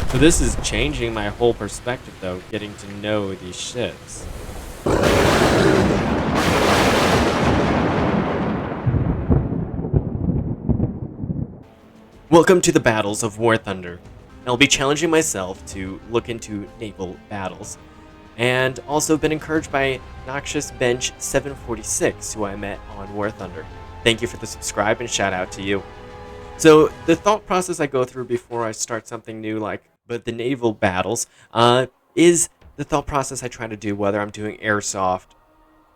So this is changing my whole perspective, though, getting to know these ships. Welcome to the Battles of War Thunder. I'll be challenging myself to look into naval battles, and also been encouraged by Noxious Bench 746, who I met on War Thunder. Thank you for the subscribe and shout out to you. So the thought process I go through before I start something new, like the naval battles, is the thought process I try to do whether I'm doing Airsoft,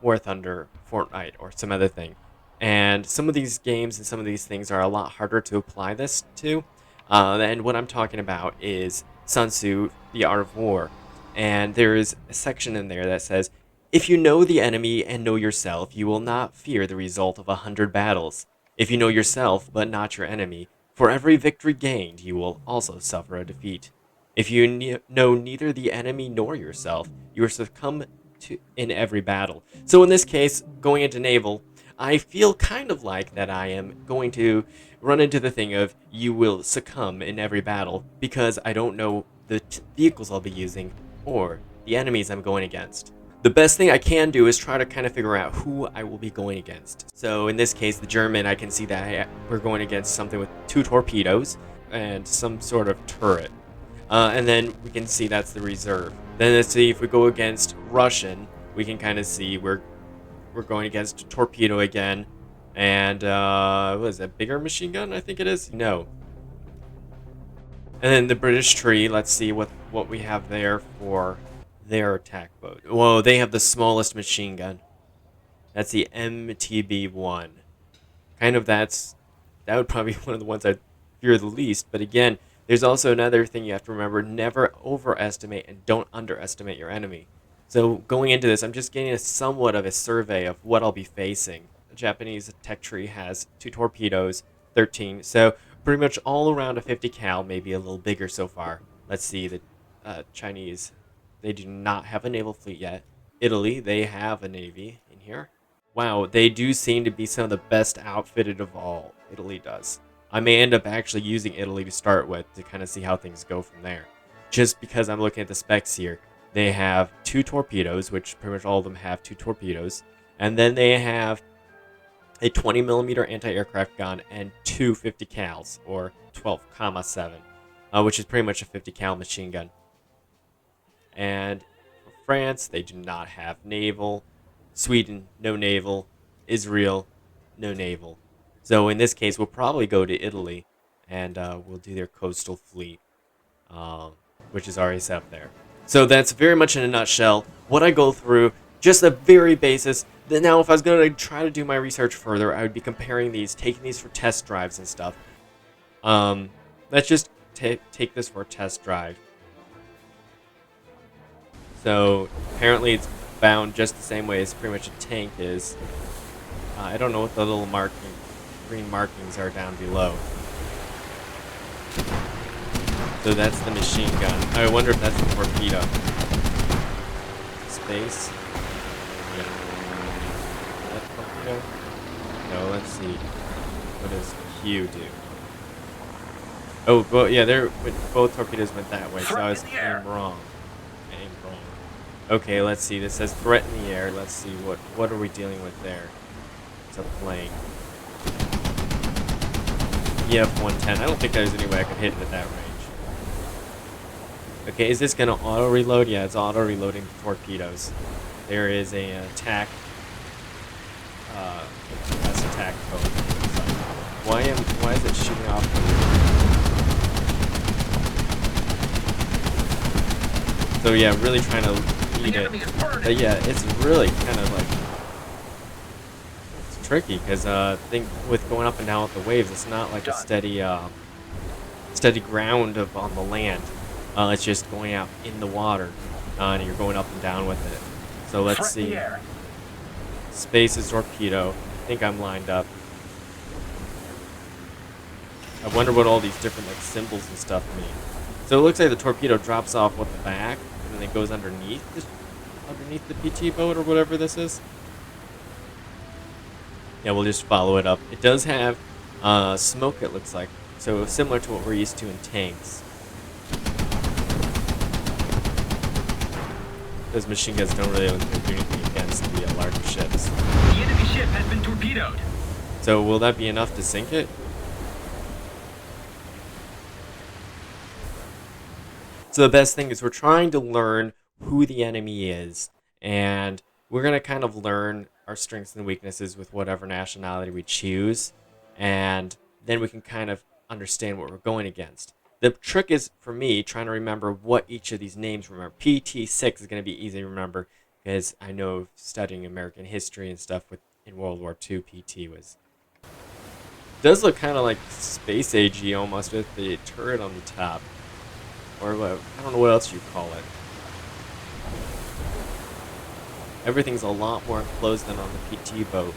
War Thunder, Fortnite, or some other thing. And some of these games and some of these things are a lot harder to apply this to. And what I'm talking about is Sun Tzu, The Art of War. And there is a section in there that says, if you know the enemy and know yourself, you will not fear the result of 100 battles. If you know yourself, but not your enemy, for every victory gained, you will also suffer a defeat. If you know neither the enemy nor yourself, you will succumb in every battle. So in this case, going into naval, I feel kind of like that I am going to run into the thing of you will succumb in every battle because I don't know the vehicles I'll be using or the enemies I'm going against. The best thing I can do is try to kind of figure out who I will be going against. So in this case, the German, I can see that we're going against something with 2 torpedoes and some sort of turret. And then we can see that's the reserve. Then let's see if we go against Russian, we can kind of see we're going against a torpedo again. And what is that, bigger machine gun? I think it is. No. And then the British tree. Let's see what we have there for their attack boat. Whoa, they have the smallest machine gun. That's the MTB-1. Kind of that would probably be one of the ones I fear the least. But again, there's also another thing you have to remember: never overestimate and don't underestimate your enemy. So going into this, I'm just getting a somewhat of a survey of what I'll be facing. The Japanese tech tree has 2 torpedoes, 13, so pretty much all around a 50 cal, maybe a little bigger so far. Let's see, the Chinese, they do not have a naval fleet yet. Italy, they have a navy in here. Wow, they do seem to be some of the best outfitted of all. Italy does. I may end up actually using Italy to start with to kind of see how things go from there. Just because I'm looking at the specs here. They have 2 torpedoes, which pretty much all of them have 2 torpedoes. And then they have a 20mm anti-aircraft gun and 2 50 cals, or 12,7, which is pretty much a 50 cal machine gun. And for France, they do not have naval. Sweden, no naval. Israel, no naval. So in this case, we'll probably go to Italy, and we'll do their coastal fleet, which is already set up there. So that's very much in a nutshell what I go through, just a very basis. Then now if I was going to try to do my research further, I would be comparing these, taking these for test drives and stuff. Let's just take this for a test drive. So apparently it's bound just the same way as pretty much a tank is. I don't know what the little green markings are down below. So that's the machine gun. I wonder if that's the torpedo. Space. Yeah. That torpedo? No, let's see. What does Q do? Oh, well, yeah, both torpedoes went that way, so I was aimed wrong. Okay, let's see. This says threat in the air. Let's see what are we dealing with there. It's a plane. EF-110. I don't think there's any way I could hit it at that range. Okay, is this going to auto-reload? Yeah, it's auto-reloading the torpedoes. There is a attack. That's attack code. Why is it shooting off? So yeah, really trying to lead it. But yeah, it's really kind of like it's tricky because I think with going up and down with the waves, it's not like a steady ground on the land. It's just going out in the water, and you're going up and down with it. So let's see. Space is torpedo. I think I'm lined up. I wonder what all these different like symbols and stuff mean. So it looks like the torpedo drops off with the back, and then it goes underneath the PT boat or whatever this is. Yeah, we'll just follow it up. It does have smoke, it looks like. So similar to what we're used to in tanks. those machine guns don't really do anything against the larger ships. The enemy ship has been torpedoed. So will that be enough to sink it? So the best thing is we're trying to learn who the enemy is, and we're going to kind of learn our strengths and weaknesses with whatever nationality we choose, and then we can kind of understand what we're going against. The trick is, for me, trying to remember what each of these names remember. PT6 is going to be easy to remember, because I know studying American history and stuff in World War II, PT was... It does look kind of like space agey almost, with the turret on the top. Or what, I don't know what else you call it. Everything's a lot more enclosed than on the PT boat.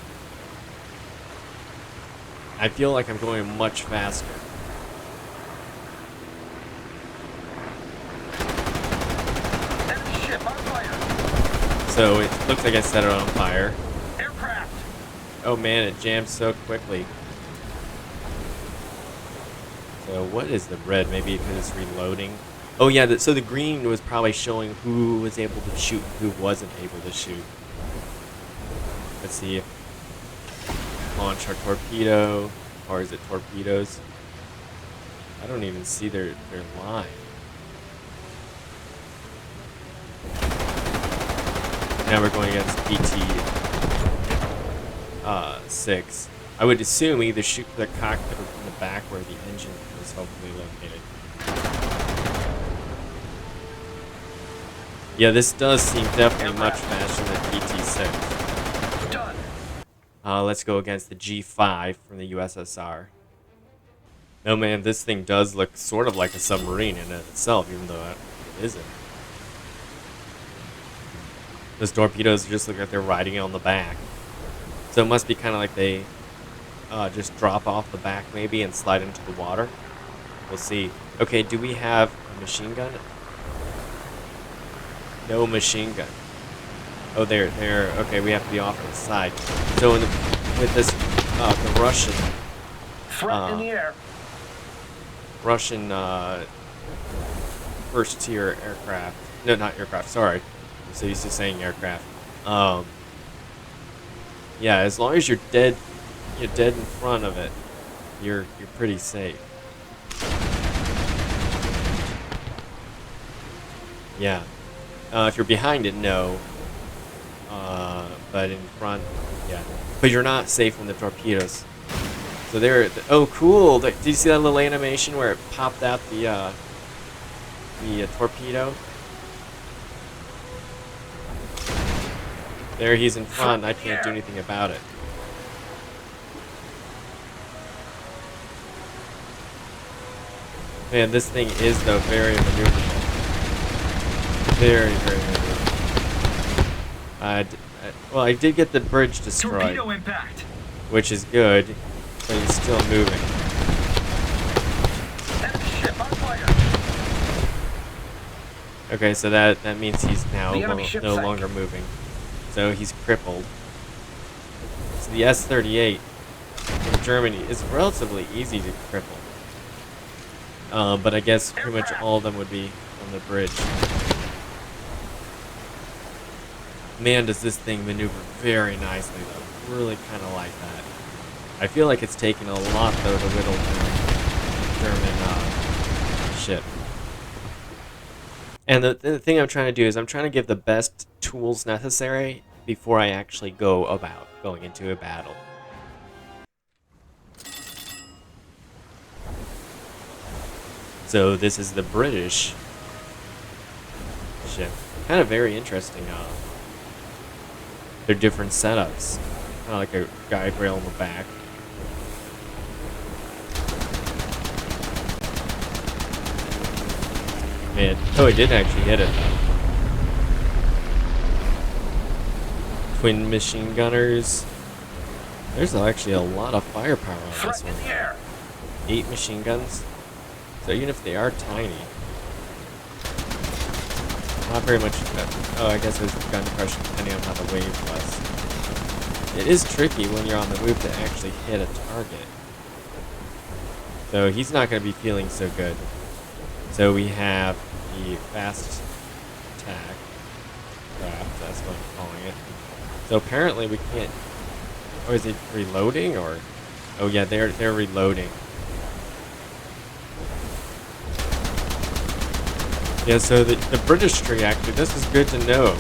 I feel like I'm going much faster. Enemy ship on fire. So it looks like I set it on fire. Aircraft. Oh man, it jammed so quickly. So what is the red? Maybe because it's reloading. Oh yeah, so the green was probably showing who was able to shoot and who wasn't able to shoot. Let's see if launch our torpedo, or is it torpedoes? I don't even see their line. Now we're going against PT6. I would assume either shoot the cockpit or from the back where the engine is hopefully located. Yeah, this does seem definitely much faster than PT6. Done. Let's go against the G5 from the USSR. Oh man, this thing does look sort of like a submarine in itself, even though it isn't. Those torpedoes just look like they're riding on the back. So it must be kind of like they just drop off the back maybe and slide into the water. We'll see. Okay, do we have a machine gun? No machine gun. Oh, there. Okay, we have to be off to the side. So with this, the Russian... Threat in the air. Russian, first-tier aircraft... No, not aircraft, sorry. I'm so used to saying aircraft. Yeah, as long as you're dead in front of it, you're pretty safe. Yeah. If you're behind it, no. But in front, yeah. But you're not safe from the torpedoes. So there. Oh, cool! Did you see that little animation where it popped out the torpedo? There, he's in front. I can't do anything about it. Man, this thing is though very maneuverable. Very maneuverable. Well, I did get the bridge destroyed, Torpedo impact. which is good, but he's still moving. Enemy ship on fire. Okay, so that means he's now The enemy ship no sank. longer moving. So he's crippled. So the S-38 from Germany is relatively easy to cripple. But I guess pretty much all of them would be on the bridge. Man, does this thing maneuver very nicely, though. Really kind of like that. I feel like it's taken a lot, though, to whittle the German ship. And the thing I'm trying to do is I'm trying to give the best tools necessary before I actually go about going into a battle. So this is the British ship. Kind of very interesting. They're different setups. Kind of like a guide rail in the back. Man, oh, it did actually hit it. Twin machine gunners. There's actually a lot of firepower on this Threat in the one. air. 8 machine guns. So even if they are tiny, not very much. Oh, I guess there's gun crush depending on how the wave was. It is tricky when you're on the move to actually hit a target. So he's not going to be feeling so good. So we have the fast attack. aircraft. That's what I'm calling it. So apparently we can't. Oh, is it reloading or? Oh yeah, they're reloading. Yeah, so the British tree, actually, this is good to know.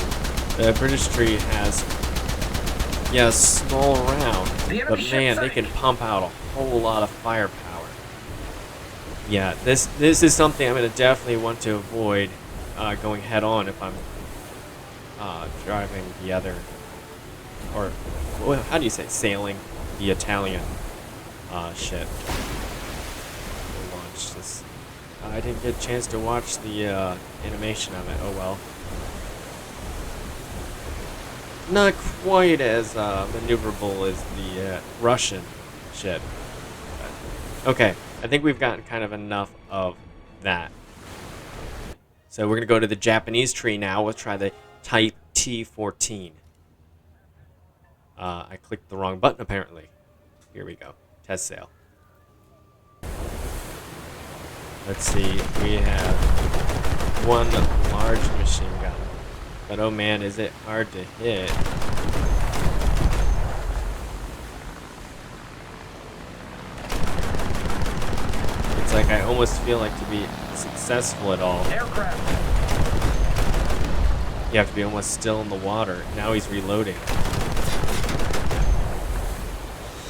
The British tree has, yeah, a small round, but man, they can pump out a whole lot of firepower. Yeah, this is something I'm going to definitely want to avoid going head on if I'm driving the other, or how do you say, sailing the Italian ship. We'll launch this. I didn't get a chance to watch the animation of it. Oh well. Not quite as maneuverable as the Russian ship. But, okay, I think we've gotten kind of enough of that. So we're going to go to the Japanese tree now. We'll try the Type T-14. I clicked the wrong button, apparently. Here we go. Test sail. Let's see, we have one large machine gun. But oh man, is it hard to hit. It's like I almost feel like to be successful at all, Aircraft. you have to be almost still in the water. Now he's reloading.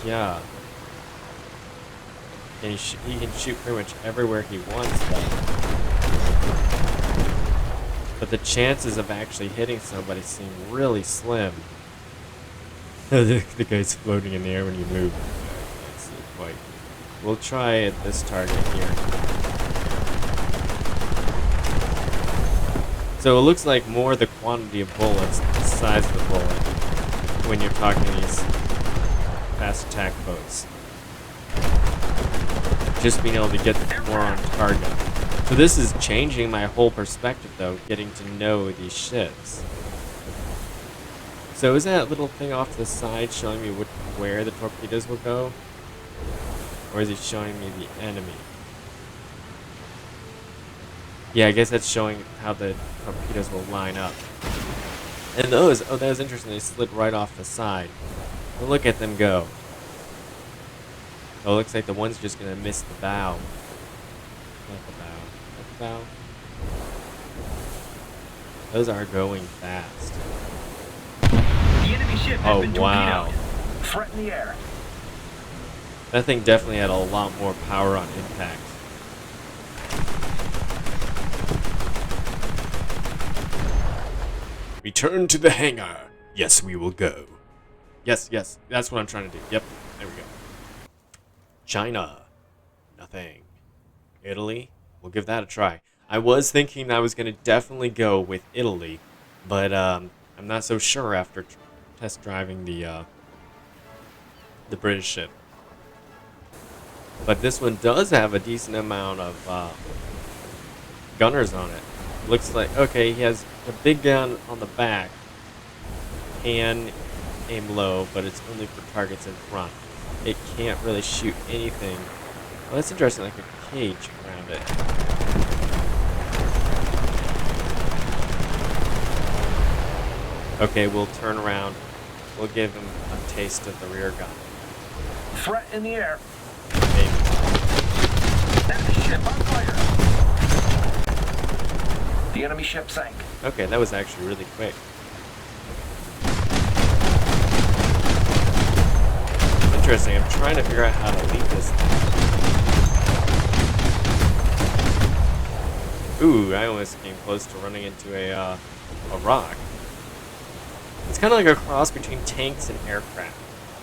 Yeah. And he can shoot pretty much everywhere he wants, though. But the chances of actually hitting somebody seem really slim. The guy's floating in the air when you move. I can't see it quite. We'll try at this target here. So it looks like more the quantity of bullets than the size of the bullet when you're talking to these fast attack boats. Just being able to get more on target. So this is changing my whole perspective, though, getting to know these ships. So is that little thing off to the side showing me where the torpedoes will go? Or is it showing me the enemy? Yeah, I guess that's showing how the torpedoes will line up. And those, oh, that was interesting, they slid right off the side. But look at them go. Oh, it looks like the one's just gonna miss the bow. Not the bow. Not the bow. Those are going fast. The enemy ship has been wow. torpedoed. Threat in the air. That thing definitely had a lot more power on impact. Return to the hangar. Yes, we will go. Yes, yes, that's what I'm trying to do. Yep, there we go. China. Nothing. Italy. We'll give that a try. I was thinking I was going to definitely go with Italy, but I'm not so sure after test driving the British ship. But this one does have a decent amount of gunners on it. Looks like, okay, he has a big gun on the back. Can aim low, but it's only for targets in front. It can't really shoot anything. Well, that's interesting, like a cage around it. Okay, we'll turn around. We'll give him a taste of the rear gun. Threat in the air. Maybe. Enemy ship on fire. The enemy ship sank. Okay, that was actually really quick. Interesting, I'm trying to figure out how to lead this thing. Ooh, I almost came close to running into a rock. It's kind of like a cross between tanks and aircraft.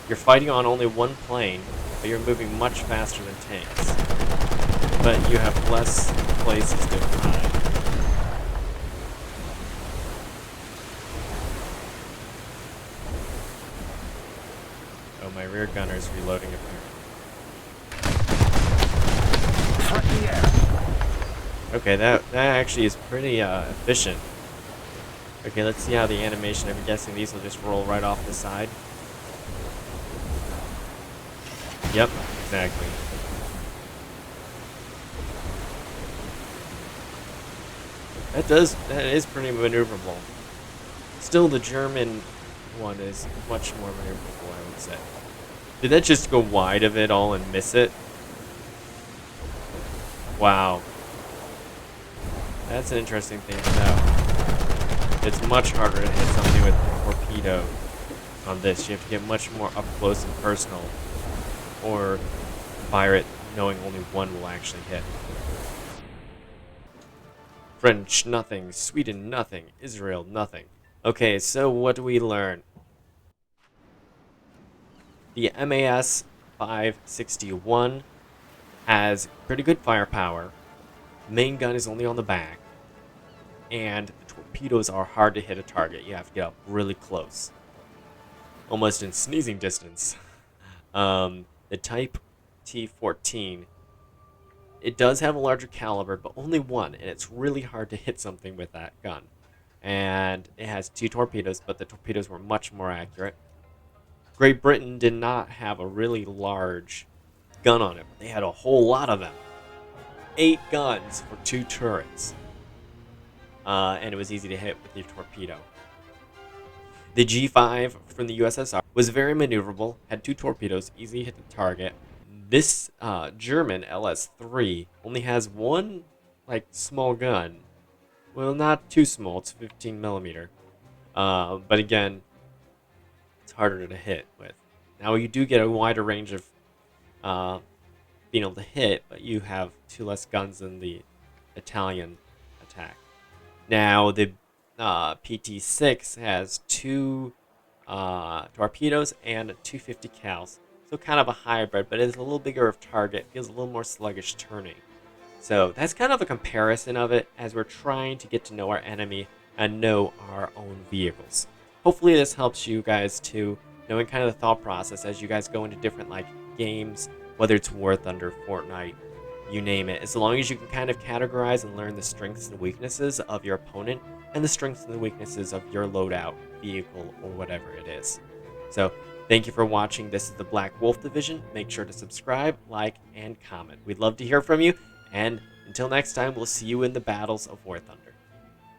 You're fighting on only one plane, but you're moving much faster than tanks. But you have less places to hide. Oh, my rear gunner's reloading apparently. Threat in the air. Okay, that actually is pretty efficient. Okay, let's see how the animation, I'm guessing these will just roll right off the side. Yep, exactly. That is pretty maneuverable. Still, the German one is much more maneuverable, I would say. Did that just go wide of it all and miss it? Wow. That's an interesting thing to know. It's much harder to hit something with a torpedo on this. You have to get much more up close and personal, or fire it knowing only one will actually hit. French, nothing. Sweden, nothing. Israel, nothing. Okay, so what do we learn? The MAS 561 has pretty good firepower. Main gun is only on the back. And the torpedoes are hard to hit a target. You have to get up really close. Almost in sneezing distance. The Type T-14, it does have a larger caliber, but only one, and it's really hard to hit something with that gun. And it has 2 torpedoes, but the torpedoes were much more accurate. Great Britain did not have a really large gun on it, but they had a whole lot of them. 8 guns for 2 turrets. And it was easy to hit with the torpedo. The G5 from the USSR was very maneuverable, had 2 torpedoes, easy to hit the target. This German LS3 only has one small gun. Well, not too small, it's 15 millimeter. But again, it's harder to hit with. Now you do get a wider range of being able to hit, but you have 2 less guns than the Italian attack. Now the PT6 has 2 torpedoes and 250 cals, so kind of a hybrid, but it's a little bigger of target, feels a little more sluggish turning. So that's kind of a comparison of it as we're trying to get to know our enemy and know our own vehicles. Hopefully this helps you guys too, knowing kind of the thought process as you guys go into different games, whether it's War Thunder, Fortnite, you name it. As long as you can kind of categorize and learn the strengths and weaknesses of your opponent and the strengths and the weaknesses of your loadout, vehicle, or whatever it is. So thank you for watching. This is the Black Wolf Division. Make sure to subscribe, like, and comment. We'd love to hear from you. And until next time, we'll see you in the battles of War Thunder.